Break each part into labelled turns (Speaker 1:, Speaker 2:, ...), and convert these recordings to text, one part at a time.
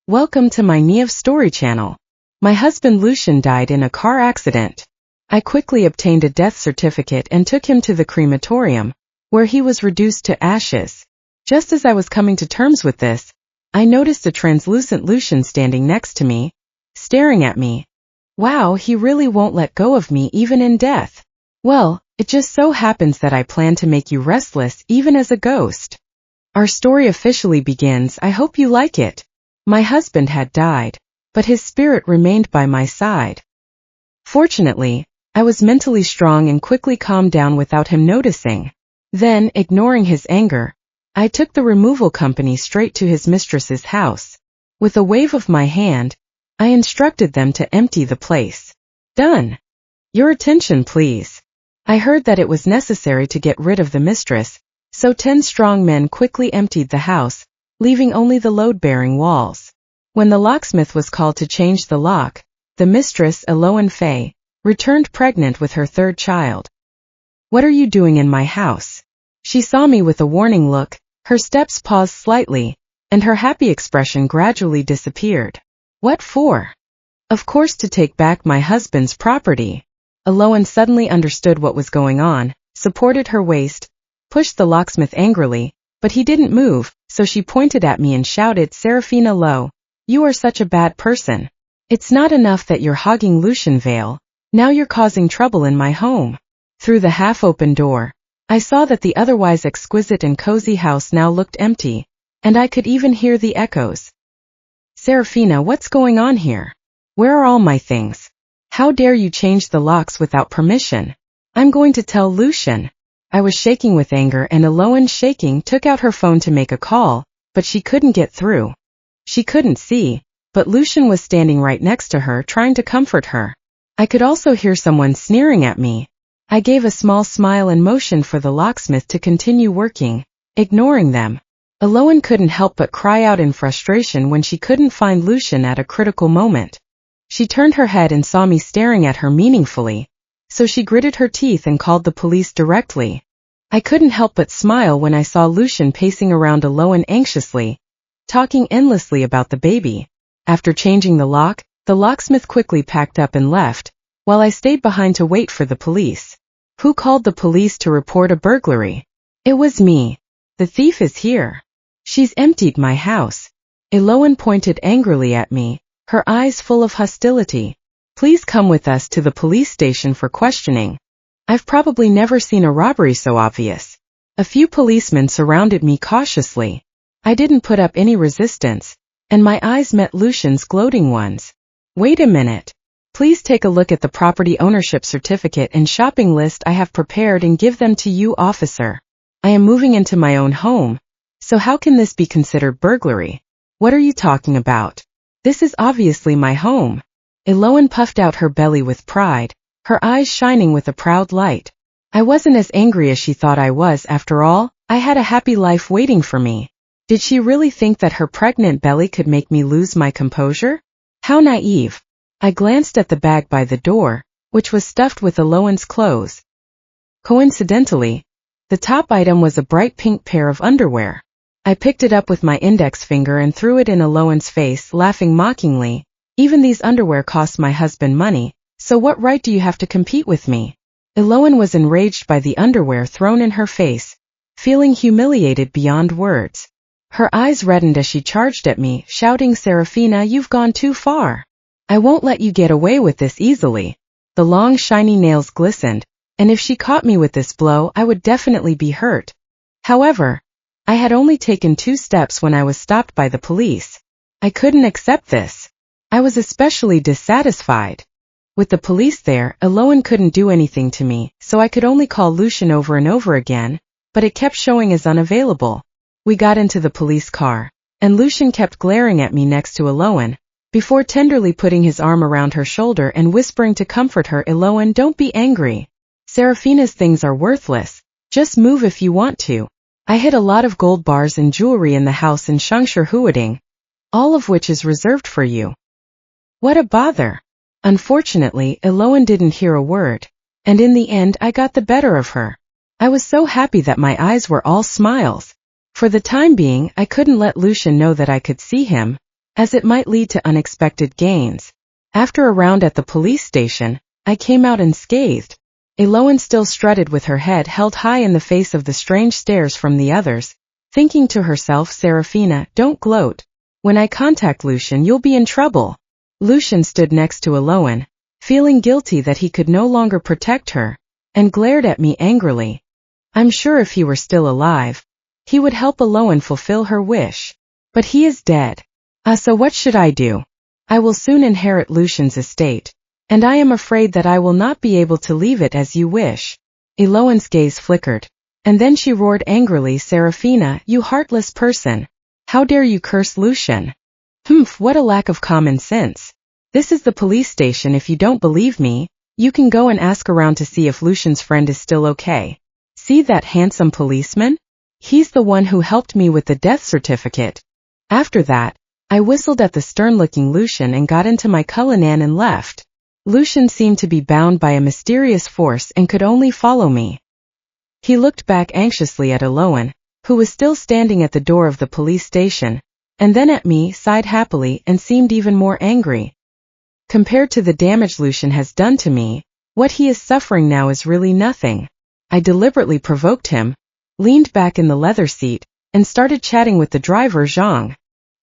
Speaker 1: Welcome to my Niev Story channel. My husband Lucian died in a car accident. I quickly obtained a death certificate and took him to the crematorium, where he was reduced to ashes. Just as I was coming to terms with this, I noticed a translucent Lucian standing next to me, staring at me. Wow, he really won't let go of me even in death. Well, it just so happens that I plan to make you restless even as a ghost. Our story officially begins. I hope you like it. My husband had died, but his spirit remained by my side. Fortunately, I was mentally strong and quickly calmed down without him noticing. Then, ignoring his anger, I took the removal company straight to his mistress's house. With a wave of my hand, I instructed them to empty the place. Done. Your attention, please. I heard that it was necessary to get rid of the mistress, so 10 strong men quickly emptied the house, leaving only the load-bearing walls. When the locksmith was called to change the lock, the mistress, Eloane Faye, returned pregnant with her 3rd child. What are you doing in my house? She saw me with a warning look, her steps paused slightly, and her happy expression gradually disappeared. What for? Of course, to take back my husband's property. Eloane suddenly understood what was going on, supported her waist, pushed the locksmith angrily, but he didn't move, so she pointed at me and shouted, Serafina Lowe, you are such a bad person. It's not enough that you're hogging Lucian Vale, now you're causing trouble in my home. Through the half-open door, I saw that the otherwise exquisite and cozy house now looked empty, and I could even hear the echoes. Serafina, what's going on here? Where are all my things? How dare you change the locks without permission? I'm going to tell Lucian. I was shaking with anger, and Eloane, shaking, took out her phone to make a call, but she couldn't get through. She couldn't see, but Lucian was standing right next to her trying to comfort her. I could also hear someone sneering at me. I gave a small smile and motioned for the locksmith to continue working, ignoring them. Eloane couldn't help but cry out in frustration when she couldn't find Lucian at a critical moment. She turned her head and saw me staring at her meaningfully, so she gritted her teeth and called the police directly. I couldn't help but smile when I saw Lucian pacing around Eloane anxiously, talking endlessly about the baby. After changing the lock, the locksmith quickly packed up and left, while I stayed behind to wait for the police. Who called the police to report a burglary? It was me. The thief is here. She's emptied my house. Eloane pointed angrily at me, her eyes full of hostility. Please come with us to the police station for questioning. I've probably never seen a robbery so obvious. A few policemen surrounded me cautiously. I didn't put up any resistance, and my eyes met Lucian's gloating ones. Wait a minute. Please take a look at the property ownership certificate and shopping list I have prepared and give them to you, officer. I am moving into my own home, so how can this be considered burglary? What are you talking about? This is obviously my home. Eloane puffed out her belly with pride, her eyes shining with a proud light. I wasn't as angry as she thought I was. After all, I had a happy life waiting for me. Did she really think that her pregnant belly could make me lose my composure? How naive. I glanced at the bag by the door, which was stuffed with Eloane's clothes. Coincidentally, the top item was a bright pink pair of underwear. I picked it up with my index finger and threw it in Eloane's face, laughing mockingly. Even these underwear cost my husband money, so what right do you have to compete with me? Eloane was enraged by the underwear thrown in her face, feeling humiliated beyond words. Her eyes reddened as she charged at me, shouting, Serafina, you've gone too far. I won't let you get away with this easily. The long shiny nails glistened, and if she caught me with this blow, I would definitely be hurt. However, I had only taken 2 steps when I was stopped by the police. I couldn't accept this. I was especially dissatisfied. With the police there, Eloane couldn't do anything to me, so I could only call Lucian over and over again, but it kept showing as unavailable. We got into the police car, and Lucian kept glaring at me next to Eloane, before tenderly putting his arm around her shoulder and whispering to comfort her, Eloane, don't be angry. Serafina's things are worthless. Just move if you want to. I hid a lot of gold bars and jewelry in the house in Shangshur Huading, all of which is reserved for you. What a bother. Unfortunately, Eloane didn't hear a word, and in the end I got the better of her. I was so happy that my eyes were all smiles. For the time being, I couldn't let Lucian know that I could see him, as it might lead to unexpected gains. After a round at the police station, I came out unscathed. Eloane still strutted with her head held high in the face of the strange stares from the others, thinking to herself, Serafina, don't gloat. When I contact Lucian, you'll be in trouble. Lucian stood next to Eloane, feeling guilty that he could no longer protect her, and glared at me angrily. I'm sure if he were still alive, he would help Eloane fulfill her wish. But he is dead. So what should I do? I will soon inherit Lucian's estate, and I am afraid that I will not be able to leave it as you wish. Eloane's gaze flickered, and then she roared angrily, Serafina, you heartless person. How dare you curse Lucian? Humph, what a lack of common sense. This is the police station. If you don't believe me, you can go and ask around to see if Lucian's friend is still okay. See that handsome policeman? He's the one who helped me with the death certificate. After that, I whistled at the stern-looking Lucian and got into my Cullinan and left. Lucian seemed to be bound by a mysterious force and could only follow me. He looked back anxiously at Eloane, who was still standing at the door of the police station, and then at me, sighed happily, and seemed even more angry. Compared to the damage Lucian has done to me, what he is suffering now is really nothing. I deliberately provoked him, leaned back in the leather seat, and started chatting with the driver, Zhang.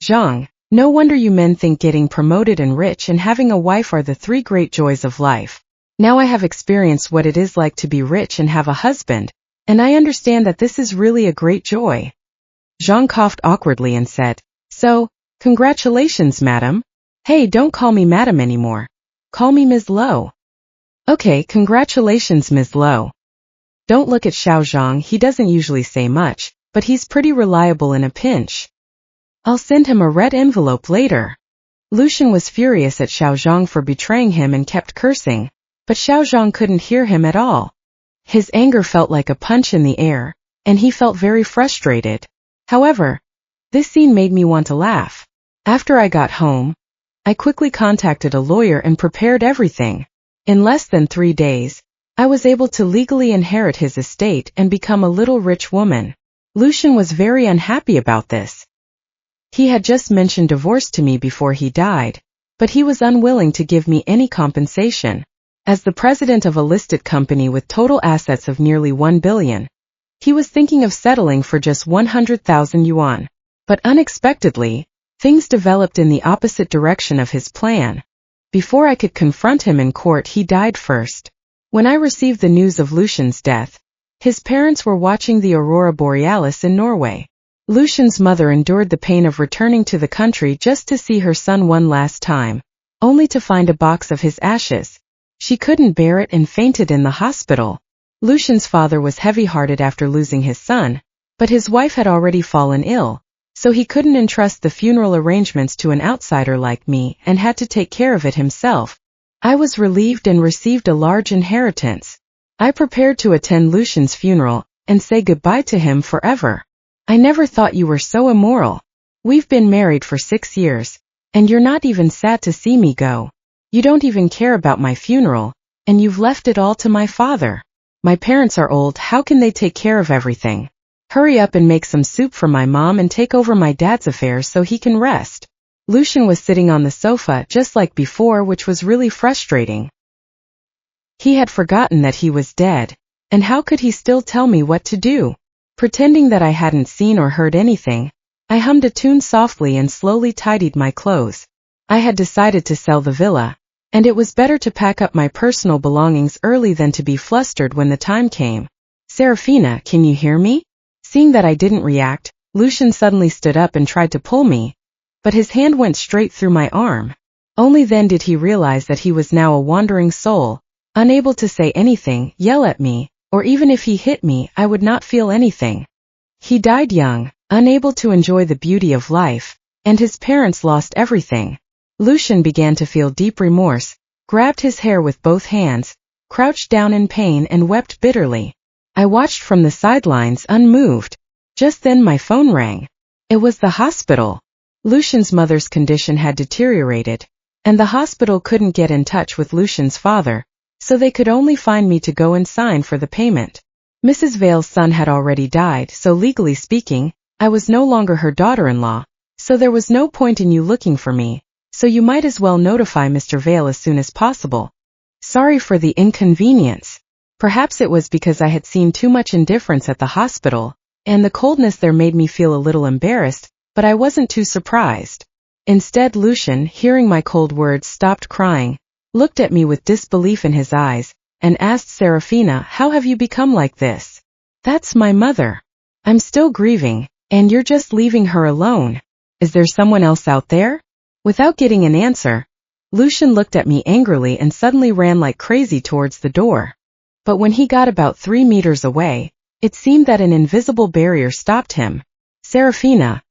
Speaker 1: Zhang, no wonder you men think getting promoted and rich and having a wife are the three great joys of life. Now I have experienced what it is like to be rich and have a husband, and I understand that this is really a great joy. Zhang coughed awkwardly and said, So, congratulations, madam. Hey, don't call me madam anymore. Call me Ms. Lo. Okay, congratulations, Ms. Lo. Don't look at Xiao Zhang, he doesn't usually say much, but he's pretty reliable in a pinch. I'll send him a red envelope later. Lucian was furious at Xiao Zhang for betraying him and kept cursing, but Xiao Zhang couldn't hear him at all. His anger felt like a punch in the air, and he felt very frustrated. However, this scene made me want to laugh. After I got home, I quickly contacted a lawyer and prepared everything. In less than 3 days, I was able to legally inherit his estate and become a little rich woman. Lucian was very unhappy about this. He had just mentioned divorce to me before he died, but he was unwilling to give me any compensation. As the president of a listed company with total assets of nearly 1 billion, he was thinking of settling for just 100,000 yuan. But unexpectedly, things developed in the opposite direction of his plan. Before I could confront him in court, he died first. When I received the news of Lucian's death, his parents were watching the aurora borealis in Norway. Lucian's mother endured the pain of returning to the country just to see her son one last time, only to find a box of his ashes. She couldn't bear it and fainted in the hospital. Lucian's father was heavy-hearted after losing his son, but his wife had already fallen ill, so he couldn't entrust the funeral arrangements to an outsider like me and had to take care of it himself. I was relieved and received a large inheritance. I prepared to attend Lucian's funeral and say goodbye to him forever. I never thought you were so immoral. We've been married for 6 years, and you're not even sad to see me go. You don't even care about my funeral, and you've left it all to my father. My parents are old, how can they take care of everything? Hurry up and make some soup for my mom and take over my dad's affairs so he can rest. Lucian was sitting on the sofa just like before, which was really frustrating. He had forgotten that he was dead, and how could he still tell me what to do? Pretending that I hadn't seen or heard anything, I hummed a tune softly and slowly tidied my clothes. I had decided to sell the villa, and it was better to pack up my personal belongings early than to be flustered when the time came. Serafina, can you hear me? Seeing that I didn't react, Lucian suddenly stood up and tried to pull me, but his hand went straight through my arm. Only then did he realize that he was now a wandering soul, unable to say anything, yell at me, or even if he hit me, I would not feel anything. He died young, unable to enjoy the beauty of life, and his parents lost everything. Lucian began to feel deep remorse, grabbed his hair with both hands, crouched down in pain and wept bitterly. I watched from the sidelines unmoved. Just then my phone rang. It was the hospital. Lucian's mother's condition had deteriorated, and the hospital couldn't get in touch with Lucian's father, so they could only find me to go and sign for the payment. Mrs. Vale's son had already died, so legally speaking, I was no longer her daughter-in-law, So there was no point in you looking for me, so you might as well notify Mr. Vale as soon as possible. Sorry for the inconvenience. Perhaps it was because I had seen too much indifference at the hospital, and the coldness there made me feel a little embarrassed, but I wasn't too surprised. Instead, Lucian, hearing my cold words, stopped crying, looked at me with disbelief in his eyes, and asked Serafina, "How have you become like this?" "That's my mother. I'm still grieving, and you're just leaving her alone. Is there someone else out there?" Without getting an answer, Lucian looked at me angrily and suddenly ran like crazy towards the door. But when he got about 3 meters away, it seemed that an invisible barrier stopped him. "Serafina,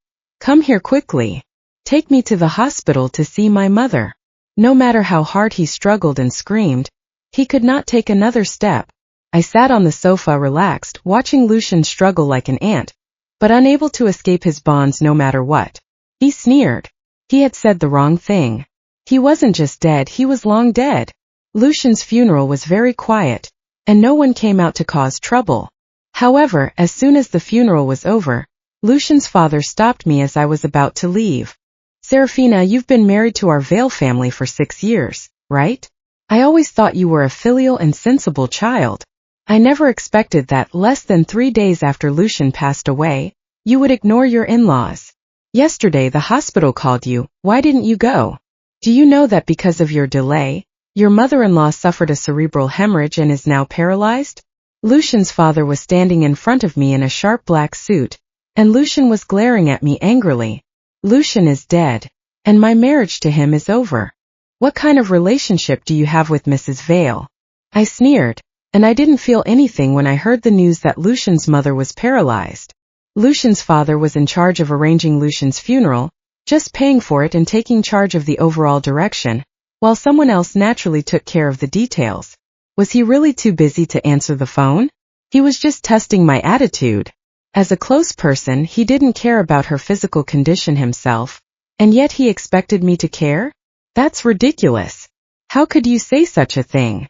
Speaker 1: come here quickly. Take me to the hospital to see my mother." No matter how hard he struggled and screamed, he could not take another step. I sat on the sofa relaxed, watching Lucian struggle like an ant, but unable to escape his bonds no matter what. He sneered. He had said the wrong thing. He wasn't just dead, he was long dead. Lucian's funeral was very quiet, and no one came out to cause trouble. However, as soon as the funeral was over, Lucian's father stopped me as I was about to leave. "Serafina, you've been married to our Vale family for 6 years, right? I always thought you were a filial and sensible child. I never expected that less than 3 days after Lucian passed away, you would ignore your in-laws. Yesterday the hospital called you, why didn't you go? Do you know that because of your delay, your mother-in-law suffered a cerebral hemorrhage and is now paralyzed?" Lucian's father was standing in front of me in a sharp black suit, and Lucian was glaring at me angrily. "Lucian is dead, and my marriage to him is over. What kind of relationship do you have with Mrs. Vale?" I sneered, and I didn't feel anything when I heard the news that Lucian's mother was paralyzed. Lucian's father was in charge of arranging Lucian's funeral, just paying for it and taking charge of the overall direction, while someone else naturally took care of the details. Was he really too busy to answer the phone? He was just testing my attitude. As a close person, he didn't care about her physical condition himself, and yet he expected me to care? That's ridiculous. How could you say such a thing?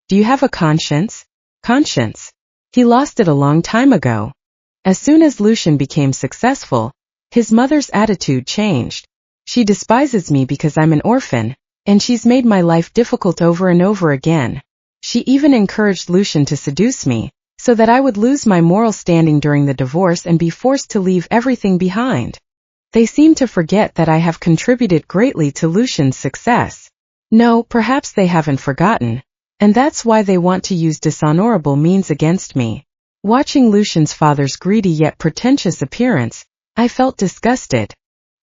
Speaker 1: Do you have a conscience? Conscience? He lost it a long time ago. As soon as Lucian became successful, his mother's attitude changed. She despises me because I'm an orphan, and she's made my life difficult over and over again. She even encouraged Lucian to seduce me, so that I would lose my moral standing during the divorce and be forced to leave everything behind. They seem to forget that I have contributed greatly to Lucian's success. No, perhaps they haven't forgotten, and that's why they want to use dishonorable means against me. Watching Lucian's father's greedy yet pretentious appearance, I felt disgusted.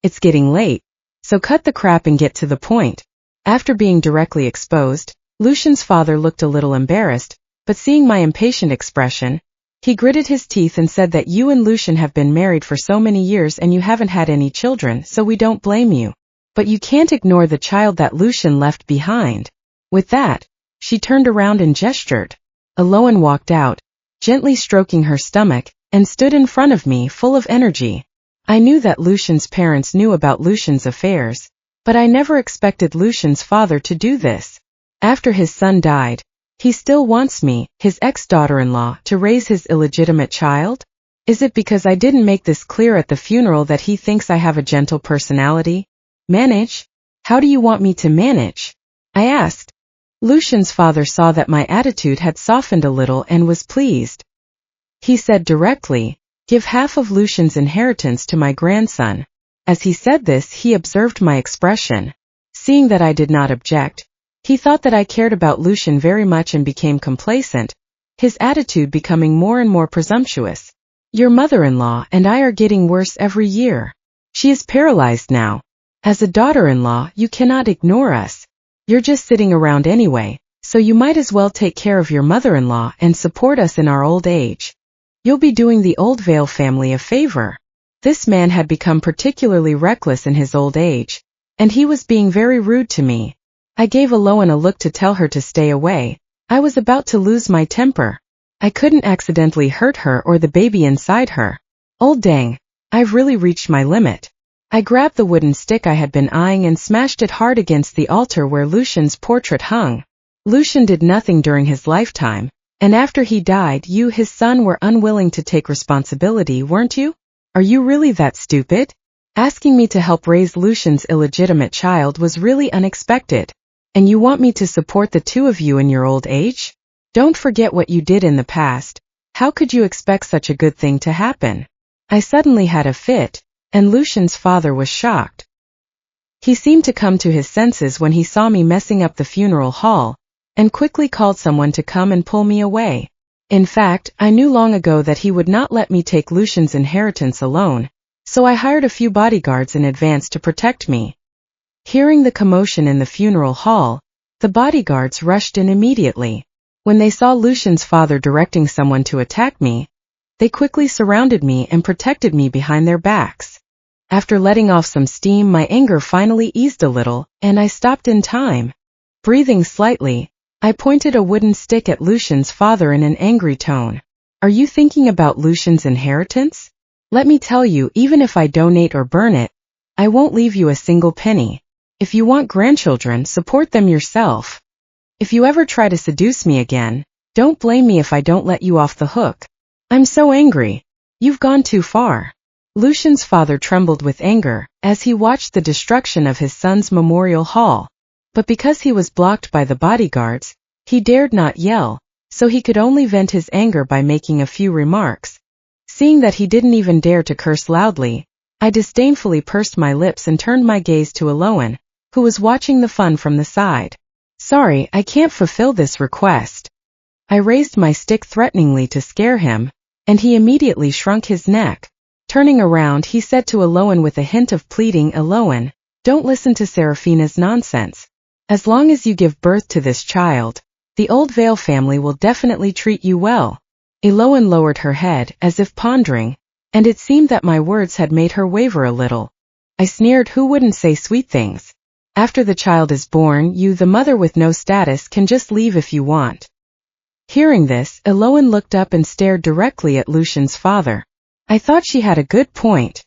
Speaker 1: It's getting late, so cut the crap and get to the point. After being directly exposed, Lucian's father looked a little embarrassed, but seeing my impatient expression, he gritted his teeth and said that you and Lucian have been married for so many years and you haven't had any children, so we don't blame you. But you can't ignore the child that Lucian left behind. With that, she turned around and gestured. Aloan walked out, gently stroking her stomach, and stood in front of me full of energy. I knew that Lucian's parents knew about Lucian's affairs, but I never expected Lucian's father to do this. After his son died, he still wants me, his ex-daughter-in-law, to raise his illegitimate child? Is it because I didn't make this clear at the funeral that he thinks I have a gentle personality? Manage? How do you want me to manage? I asked. Lucian's father saw that my attitude had softened a little and was pleased. He said directly, "Give half of Lucian's inheritance to my grandson." As he said this, he observed my expression. Seeing that I did not object, he thought that I cared about Lucian very much and became complacent, his attitude becoming more and more presumptuous. "Your mother-in-law and I are getting worse every year. She is paralyzed now. As a daughter-in-law, you cannot ignore us. You're just sitting around anyway, so you might as well take care of your mother-in-law and support us in our old age. You'll be doing the old Vale family a favor." This man had become particularly reckless in his old age, and he was being very rude to me. I gave Aloan a look to tell her to stay away. I was about to lose my temper. I couldn't accidentally hurt her or the baby inside her. Old dang, I've really reached my limit. I grabbed the wooden stick I had been eyeing and smashed it hard against the altar where Lucian's portrait hung. Lucian did nothing during his lifetime, and after he died, you, his son, were unwilling to take responsibility, weren't you? Are you really that stupid? Asking me to help raise Lucian's illegitimate child was really unexpected. And you want me to support the two of you in your old age? Don't forget what you did in the past. How could you expect such a good thing to happen? I suddenly had a fit, and Lucian's father was shocked. He seemed to come to his senses when he saw me messing up the funeral hall, and quickly called someone to come and pull me away. In fact, I knew long ago that he would not let me take Lucian's inheritance alone, so I hired a few bodyguards in advance to protect me. Hearing the commotion in the funeral hall, the bodyguards rushed in immediately. When they saw Lucian's father directing someone to attack me, they quickly surrounded me and protected me behind their backs. After letting off some steam, my anger finally eased a little, and I stopped in time. Breathing slightly, I pointed a wooden stick at Lucian's father in an angry tone. Are you thinking about Lucian's inheritance? Let me tell you, even if I donate or burn it, I won't leave you a single penny. If you want grandchildren, support them yourself. If you ever try to seduce me again, don't blame me if I don't let you off the hook. I'm so angry. You've gone too far. Lucian's father trembled with anger as he watched the destruction of his son's memorial hall. But because he was blocked by the bodyguards, he dared not yell, so he could only vent his anger by making a few remarks. Seeing that he didn't even dare to curse loudly, I disdainfully pursed my lips and turned my gaze to Aloan, who was watching the fun from the side. Sorry, I can't fulfill this request. I raised my stick threateningly to scare him, and he immediately shrunk his neck. Turning around, he said to Aloan with a hint of pleading, Aloan, don't listen to Seraphina's nonsense. As long as you give birth to this child, the Old Vale family will definitely treat you well. Aloan lowered her head, as if pondering, and it seemed that my words had made her waver a little. I sneered, who wouldn't say sweet things? After the child is born, you, the mother with no status, can just leave if you want. Hearing this, Aloan looked up and stared directly at Lucian's father. I thought she had a good point.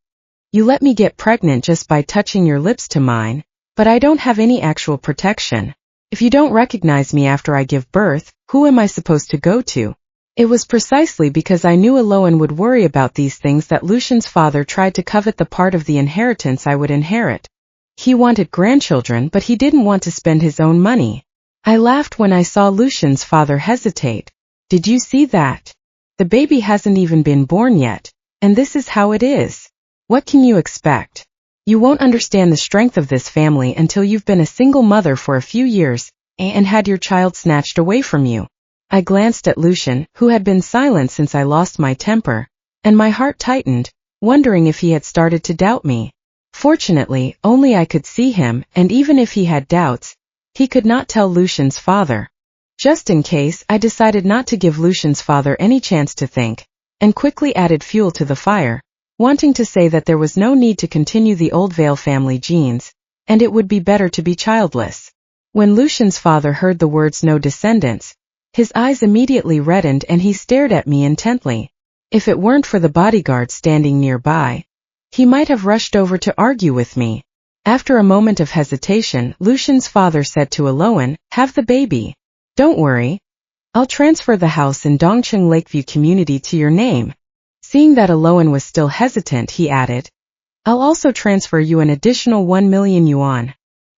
Speaker 1: You let me get pregnant just by touching your lips to mine, but I don't have any actual protection. If you don't recognize me after I give birth, who am I supposed to go to? It was precisely because I knew Aloan would worry about these things that Lucian's father tried to covet the part of the inheritance I would inherit. He wanted grandchildren, but he didn't want to spend his own money. I laughed when I saw Lucian's father hesitate. Did you see that? The baby hasn't even been born yet, and this is how it is. What can you expect? You won't understand the strength of this family until you've been a single mother for a few years and had your child snatched away from you. I glanced at Lucian, who had been silent since I lost my temper, and my heart tightened, wondering if he had started to doubt me. Fortunately, only I could see him, and even if he had doubts, he could not tell Lucian's father. Just in case, I decided not to give Lucian's father any chance to think, and quickly added fuel to the fire, wanting to say that there was no need to continue the Old Vale family genes, and it would be better to be childless. When Lucian's father heard the words no descendants, his eyes immediately reddened and he stared at me intently. If it weren't for the bodyguard standing nearby, he might have rushed over to argue with me. After a moment of hesitation, Lucian's father said to Aloan, have the baby. Don't worry. I'll transfer the house in Dongcheng Lakeview community to your name. Seeing that Aloan was still hesitant, he added, I'll also transfer you an additional 1 million yuan.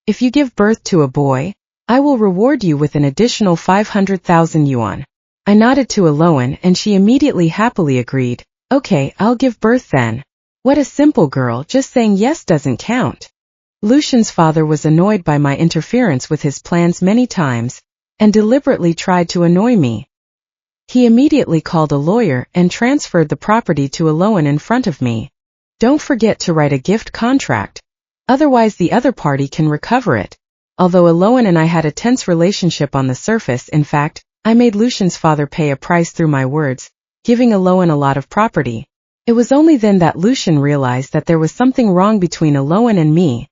Speaker 1: If you give birth to a boy, I will reward you with an additional 500,000 yuan. I nodded to Aloan and she immediately happily agreed. Okay, I'll give birth then. What a simple girl, just saying yes doesn't count. Lucian's father was annoyed by my interference with his plans many times, and deliberately tried to annoy me. He immediately called a lawyer and transferred the property to Aloan in front of me. Don't forget to write a gift contract, otherwise the other party can recover it. Although Aloan and I had a tense relationship on the surface, in fact, I made Lucian's father pay a price through my words, giving Aloan a lot of property. It was only then that Lucian realized that there was something wrong between Aloan and me.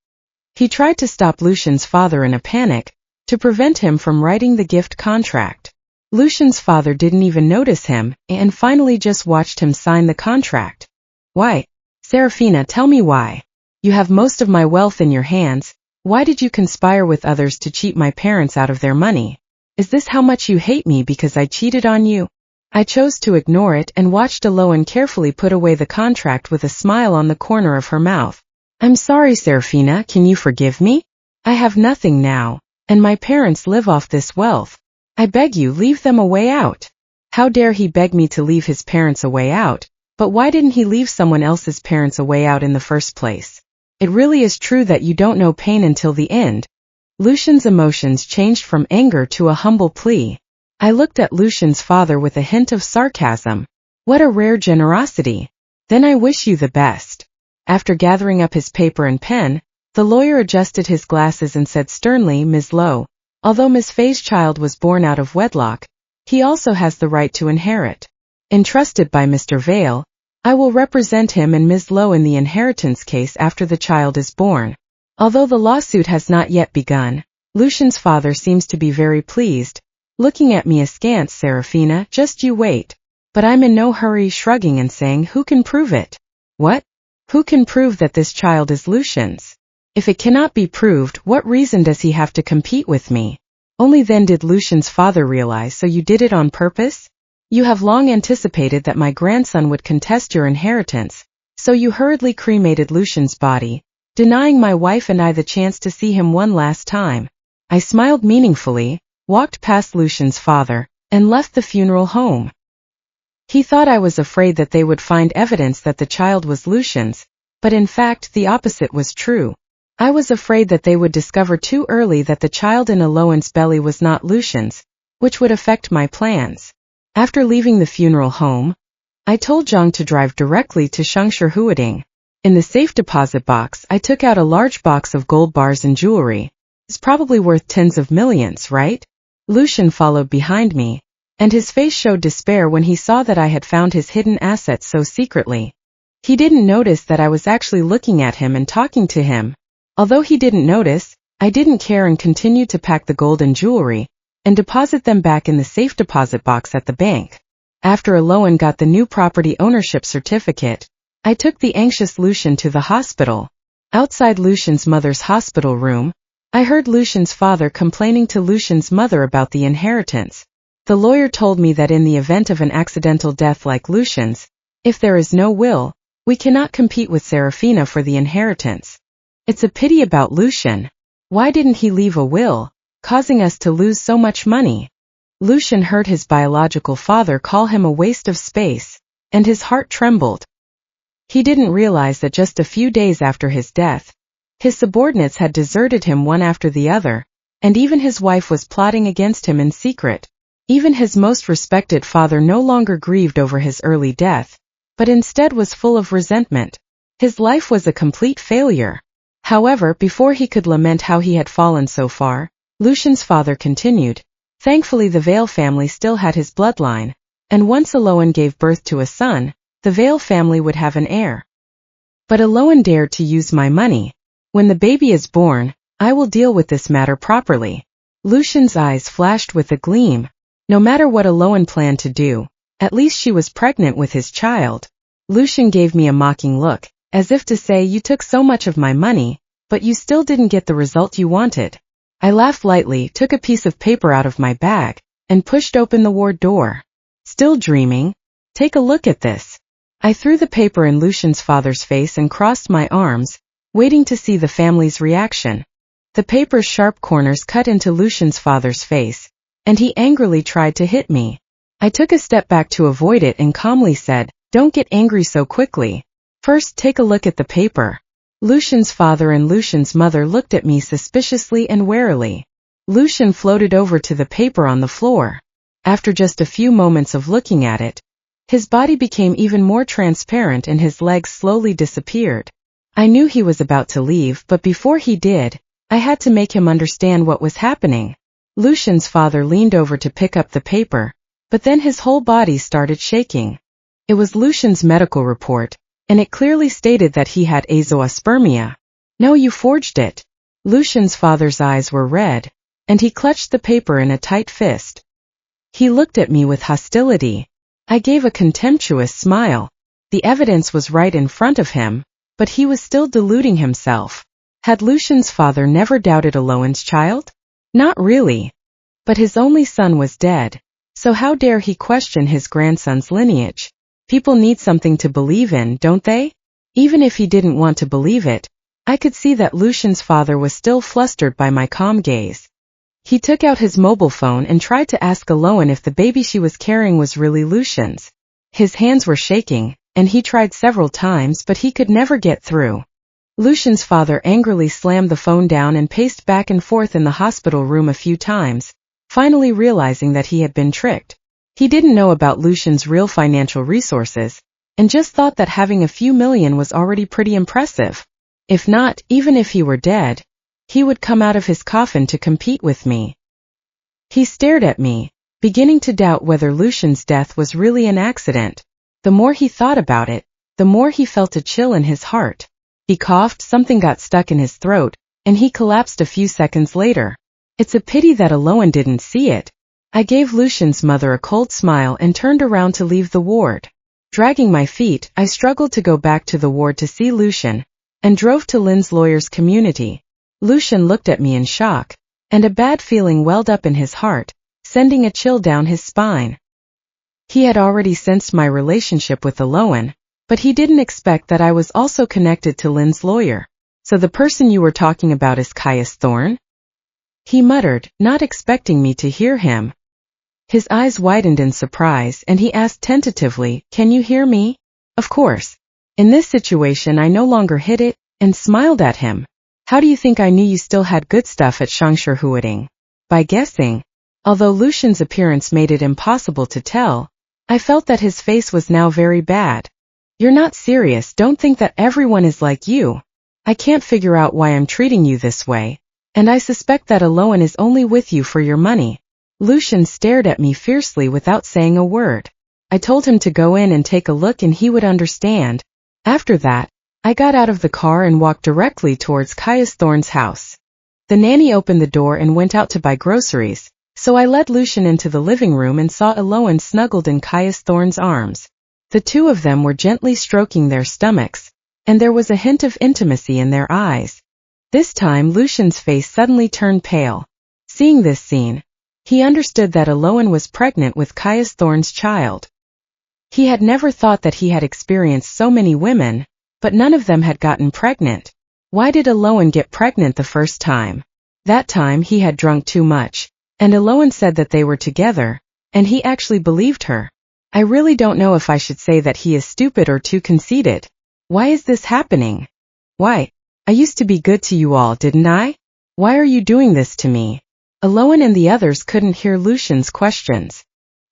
Speaker 1: He tried to stop Lucian's father in a panic, to prevent him from writing the gift contract. Lucian's father didn't even notice him, and finally just watched him sign the contract. Why? Seraphina, tell me why. You have most of my wealth in your hands. Why did you conspire with others to cheat my parents out of their money? Is this how much you hate me because I cheated on you? I chose to ignore it and watched Aloan carefully put away the contract with a smile on the corner of her mouth. I'm sorry, Serafina, can you forgive me? I have nothing now, and my parents live off this wealth. I beg you, leave them a way out. How dare he beg me to leave his parents a way out? But why didn't he leave someone else's parents a way out in the first place? It really is true that you don't know pain until the end. Lucian's emotions changed from anger to a humble plea. I looked at Lucian's father with a hint of sarcasm. What a rare generosity. Then I wish you the best. After gathering up his paper and pen, the lawyer adjusted his glasses and said sternly, Ms. Lowe, although Miss Fay's child was born out of wedlock, he also has the right to inherit. Entrusted by Mr. Vale, I will represent him and Ms. Lowe in the inheritance case after the child is born. Although the lawsuit has not yet begun, Lucian's father seems to be very pleased, looking at me askance. Serafina, just you wait. But I'm in no hurry, shrugging and saying, who can prove it? What? Who can prove that this child is Lucian's? If it cannot be proved, what reason does he have to compete with me? Only then did Lucian's father realize, so you did it on purpose? You have long anticipated that my grandson would contest your inheritance, so you hurriedly cremated Lucian's body, denying my wife and I the chance to see him one last time. I smiled meaningfully, walked past Lucian's father, and left the funeral home. He thought I was afraid that they would find evidence that the child was Lucian's, but in fact the opposite was true. I was afraid that they would discover too early that the child in Aloan's belly was not Lucian's, which would affect my plans. After leaving the funeral home, I told Zhang to drive directly to Shengshe Huading. In the safe deposit box, I took out a large box of gold bars and jewelry. It's probably worth tens of millions, right? Lucian followed behind me, and his face showed despair when he saw that I had found his hidden assets so secretly. He didn't notice that I was actually looking at him and talking to him. Although he didn't notice, I didn't care and continued to pack the gold and jewelry, and deposit them back in the safe deposit box at the bank. After Aloan got the new property ownership certificate, I took the anxious Lucian to the hospital. Outside Lucian's mother's hospital room, I heard Lucian's father complaining to Lucian's mother about the inheritance. The lawyer told me that in the event of an accidental death like Lucian's, if there is no will, we cannot compete with Serafina for the inheritance. It's a pity about Lucian. Why didn't he leave a will, causing us to lose so much money? Lucian heard his biological father call him a waste of space, and his heart trembled. He didn't realize that just a few days after his death, his subordinates had deserted him one after the other, and even his wife was plotting against him in secret. Even his most respected father no longer grieved over his early death, but instead was full of resentment. His life was a complete failure. However, before he could lament how he had fallen so far, Lucian's father continued. Thankfully the Vale family still had his bloodline, and once Aloan gave birth to a son, the Vale family would have an heir. But Aloan dared to use my money. When the baby is born, I will deal with this matter properly. Lucian's eyes flashed with a gleam. No matter what Aloan planned to do, at least she was pregnant with his child. Lucian gave me a mocking look, as if to say, you took so much of my money, but you still didn't get the result you wanted. I laughed lightly, took a piece of paper out of my bag, and pushed open the ward door. Still dreaming? Take a look at this. I threw the paper in Lucian's father's face and crossed my arms, waiting to see the family's reaction. The paper's sharp corners cut into Lucian's father's face, and he angrily tried to hit me. I took a step back to avoid it and calmly said, don't get angry so quickly. First take a look at the paper. Lucian's father and Lucian's mother looked at me suspiciously and warily. Lucian floated over to the paper on the floor. After just a few moments of looking at it, his body became even more transparent and his legs slowly disappeared. I knew he was about to leave, but before he did, I had to make him understand what was happening. Lucian's father leaned over to pick up the paper, but then his whole body started shaking. It was Lucian's medical report, and it clearly stated that he had azoospermia. No, you forged it. Lucian's father's eyes were red, and he clutched the paper in a tight fist. He looked at me with hostility. I gave a contemptuous smile. The evidence was right in front of him, but he was still deluding himself. Had Lucian's father never doubted Aloan's child? Not really. But his only son was dead, so how dare he question his grandson's lineage? People need something to believe in, don't they? Even if he didn't want to believe it, I could see that Lucian's father was still flustered by my calm gaze. He took out his mobile phone and tried to ask Aloan if the baby she was carrying was really Lucian's. His hands were shaking, and he tried several times but he could never get through. Lucian's father angrily slammed the phone down and paced back and forth in the hospital room a few times, finally realizing that he had been tricked. He didn't know about Lucian's real financial resources, and just thought that having a few million was already pretty impressive. If not, even if he were dead, he would come out of his coffin to compete with me. He stared at me, beginning to doubt whether Lucian's death was really an accident. The more he thought about it, the more he felt a chill in his heart. He coughed, something got stuck in his throat, and he collapsed a few seconds later. It's a pity that Aloan didn't see it. I gave Lucian's mother a cold smile and turned around to leave the ward. Dragging my feet, I struggled to go back to the ward to see Lucian, and drove to Lynn's lawyer's community. Lucian looked at me in shock, and a bad feeling welled up in his heart, sending a chill down his spine. He had already sensed my relationship with Aloan, but he didn't expect that I was also connected to Lynn's lawyer. So the person you were talking about is Caius Thorne? He muttered, not expecting me to hear him. His eyes widened in surprise and he asked tentatively, "Can you hear me?" Of course. In this situation I no longer hid it, and smiled at him. How do you think I knew you still had good stuff at Shangshi? By guessing. Although Lucian's appearance made it impossible to tell, I felt that his face was now very bad. You're not serious, don't think that everyone is like you. I can't figure out why I'm treating you this way, and I suspect that Aloan is only with you for your money. Lucian stared at me fiercely without saying a word. I told him to go in and take a look and he would understand. After that, I got out of the car and walked directly towards Caius Thorne's house. The nanny opened the door and went out to buy groceries, so I led Lucian into the living room and saw Aloan snuggled in Caius Thorne's arms. The two of them were gently stroking their stomachs, and there was a hint of intimacy in their eyes. This time Lucian's face suddenly turned pale. Seeing this scene, he understood that Aloan was pregnant with Caius Thorne's child. He had never thought that he had experienced so many women, but none of them had gotten pregnant. Why did Aloan get pregnant the first time? That time he had drunk too much, and Aloan said that they were together, and he actually believed her. I really don't know if I should say that he is stupid or too conceited. Why is this happening? Why? I used to be good to you all, didn't I? Why are you doing this to me? Aloan and the others couldn't hear Lucian's questions.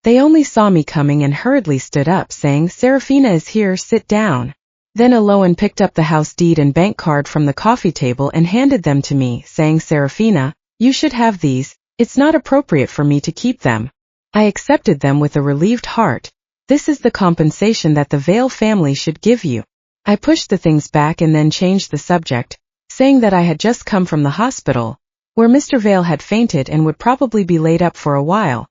Speaker 1: They only saw me coming and hurriedly stood up saying, "Serafina is here, sit down." Then Aloan picked up the house deed and bank card from the coffee table and handed them to me, saying, "Serafina, you should have these, it's not appropriate for me to keep them." I accepted them with a relieved heart. This is the compensation that the Vale family should give you. I pushed the things back and then changed the subject, saying that I had just come from the hospital, where Mr. Vale had fainted and would probably be laid up for a while.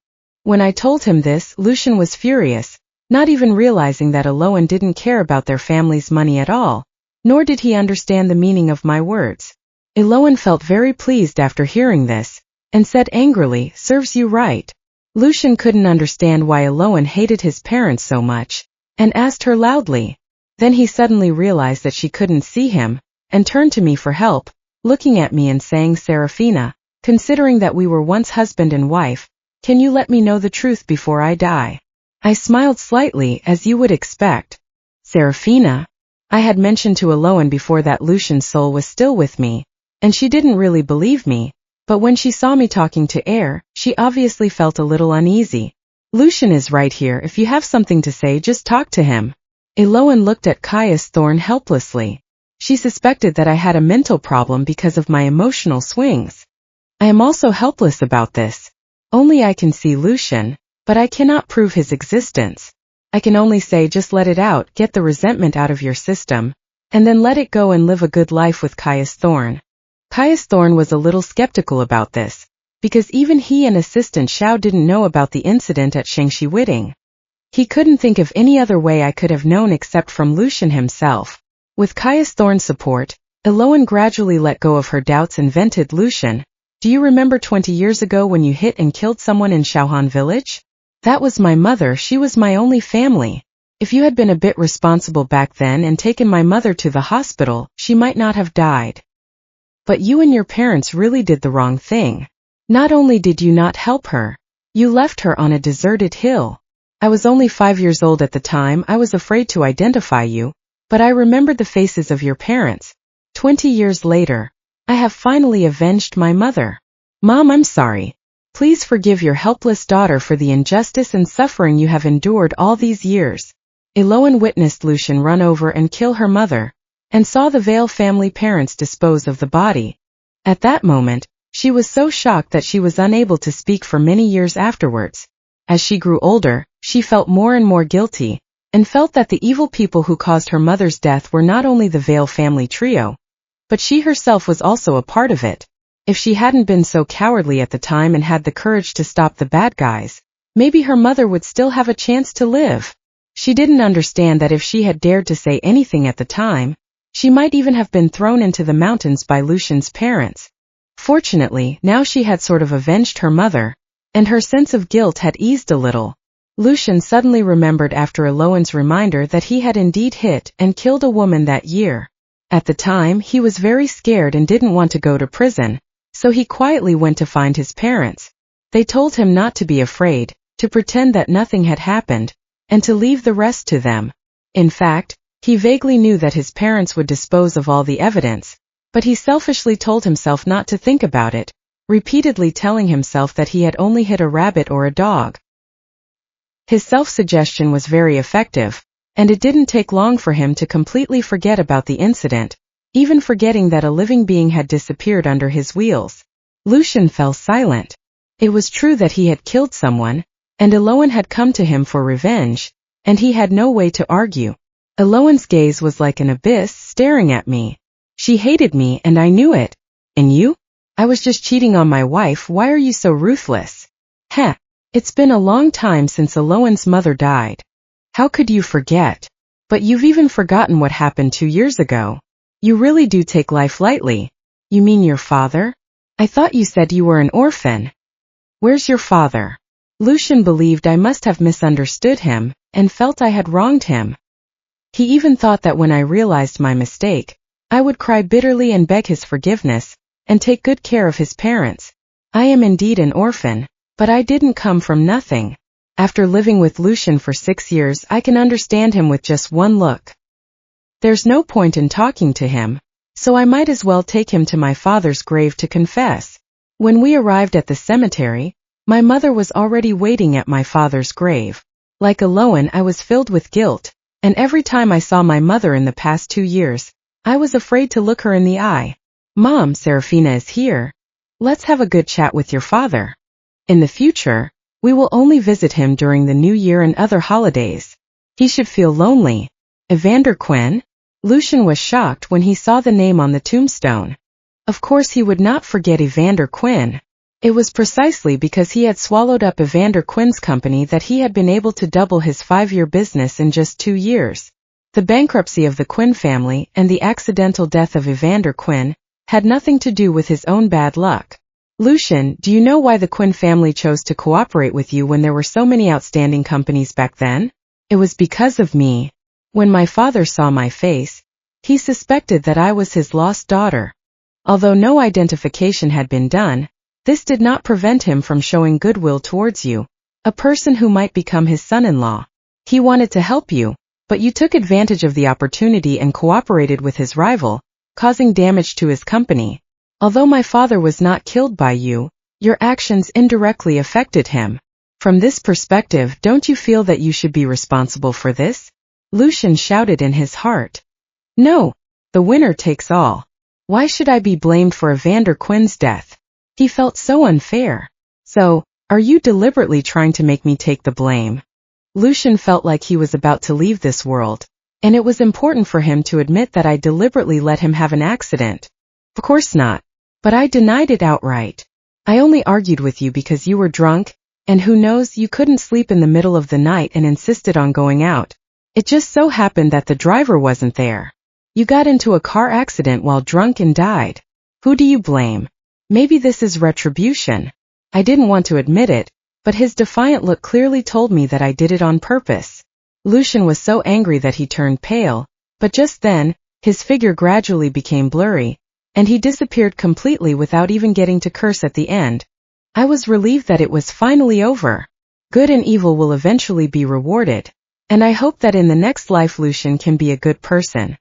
Speaker 1: When I told him this, Lucian was furious, not even realizing that Aloan didn't care about their family's money at all, nor did he understand the meaning of my words. Aloan felt very pleased after hearing this, and said angrily, "Serves you right." Lucian couldn't understand why Aloan hated his parents so much, and asked her loudly. Then he suddenly realized that she couldn't see him, and turned to me for help, looking at me and saying, "Serafina, considering that we were once husband and wife, can you let me know the truth before I die?" I smiled slightly, as you would expect. Serafina? I had mentioned to Aloan before that Lucian's soul was still with me, and she didn't really believe me, but when she saw me talking to Air, she obviously felt a little uneasy. "Lucian is right here, if you have something to say just talk to him." Aloan looked at Caius Thorne helplessly. She suspected that I had a mental problem because of my emotional swings. I am also helpless about this. Only I can see Lucian, but I cannot prove his existence. I can only say just let it out, get the resentment out of your system, and then let it go and live a good life with Caius Thorne. Caius Thorne was a little skeptical about this, because even he and assistant Xiao didn't know about the incident at Shangshi Wedding. He couldn't think of any other way I could have known except from Lucian himself. With Caius Thorne's support, Aloan gradually let go of her doubts and vented, "Lucian, do you remember 20 years ago when you hit and killed someone in Xiaohan village? That was my mother, she was my only family. If you had been a bit responsible back then and taken my mother to the hospital, she might not have died. But you and your parents really did the wrong thing. Not only did you not help her, you left her on a deserted hill. I was only 5 years old at the time. I was afraid to identify you, but I remembered the faces of your parents. 20 years later, I have finally avenged my mother. Mom, I'm sorry. Please forgive your helpless daughter for the injustice and suffering you have endured all these years. Eloane witnessed Lucian run over and kill her mother, and saw the Vale family parents dispose of the body. At that moment, she was so shocked that she was unable to speak for many years afterwards. As she grew older, she felt more and more guilty, and felt that the evil people who caused her mother's death were not only the Vale family trio, but she herself was also a part of it. If she hadn't been so cowardly at the time and had the courage to stop the bad guys, maybe her mother would still have a chance to live. She didn't understand that if she had dared to say anything at the time, she might even have been thrown into the mountains by Lucian's parents. Fortunately, now she had sort of avenged her mother, and her sense of guilt had eased a little. Lucian suddenly remembered after Eloane's reminder that he had indeed hit and killed a woman that year. At the time, he was very scared and didn't want to go to prison, so he quietly went to find his parents. They told him not to be afraid, to pretend that nothing had happened, and to leave the rest to them. In fact, he vaguely knew that his parents would dispose of all the evidence, but he selfishly told himself not to think about it, repeatedly telling himself that he had only hit a rabbit or a dog. His self-suggestion was very effective, and it didn't take long for him to completely forget about the incident, even forgetting that a living being had disappeared under his wheels. Lucian fell silent. It was true that he had killed someone, and Eloane had come to him for revenge, and he had no way to argue. Eloane's gaze was like an abyss staring at me. She hated me and I knew it. And you? I was just cheating on my wife. Why are you so ruthless? Heh. It's been a long time since Eloane's mother died. How could you forget? But you've even forgotten what happened 2 years ago. You really do take life lightly. You mean your father? I thought you said you were an orphan. Where's your father? Lucian believed I must have misunderstood him, and felt I had wronged him. He even thought that when I realized my mistake, I would cry bitterly and beg his forgiveness, and take good care of his parents. I am indeed an orphan, but I didn't come from nothing. After living with Lucian for 6 years, I can understand him with just one look. There's no point in talking to him, so I might as well take him to my father's grave to confess. When we arrived at the cemetery, my mother was already waiting at my father's grave. Like Eloane, I was filled with guilt, and every time I saw my mother in the past 2 years, I was afraid to look her in the eye. Mom, Serafina is here. Let's have a good chat with your father. In the future, we will only visit him during the New Year and other holidays. He should feel lonely. Evander Quinn? Lucian was shocked when he saw the name on the tombstone. Of course he would not forget Evander Quinn. It was precisely because he had swallowed up Evander Quinn's company that he had been able to double his 5-year business in just 2 years. The bankruptcy of the Quinn family and the accidental death of Evander Quinn had nothing to do with his own bad luck. Lucian, do you know why the Quinn family chose to cooperate with you when there were so many outstanding companies back then? It was because of me. When my father saw my face, he suspected that I was his lost daughter. Although no identification had been done, this did not prevent him from showing goodwill towards you, a person who might become his son-in-law. He wanted to help you, but you took advantage of the opportunity and cooperated with his rival, causing damage to his company. Although my father was not killed by you, your actions indirectly affected him. From this perspective, don't you feel that you should be responsible for this? Lucian shouted in his heart. No, the winner takes all. Why should I be blamed for Evander Quinn's death? He felt so unfair. So, are you deliberately trying to make me take the blame? Lucian felt like he was about to leave this world, and it was important for him to admit that I deliberately let him have an accident. Of course not. But I denied it outright. I only argued with you because you were drunk, and who knows, you couldn't sleep in the middle of the night and insisted on going out. It just so happened that the driver wasn't there. You got into a car accident while drunk and died. Who do you blame? Maybe this is retribution. I didn't want to admit it, but his defiant look clearly told me that I did it on purpose. Lucian was so angry that he turned pale, but just then, his figure gradually became blurry, and he disappeared completely without even getting to curse at the end. I was relieved that it was finally over. Good and evil will eventually be rewarded, and I hope that in the next life Lucian can be a good person.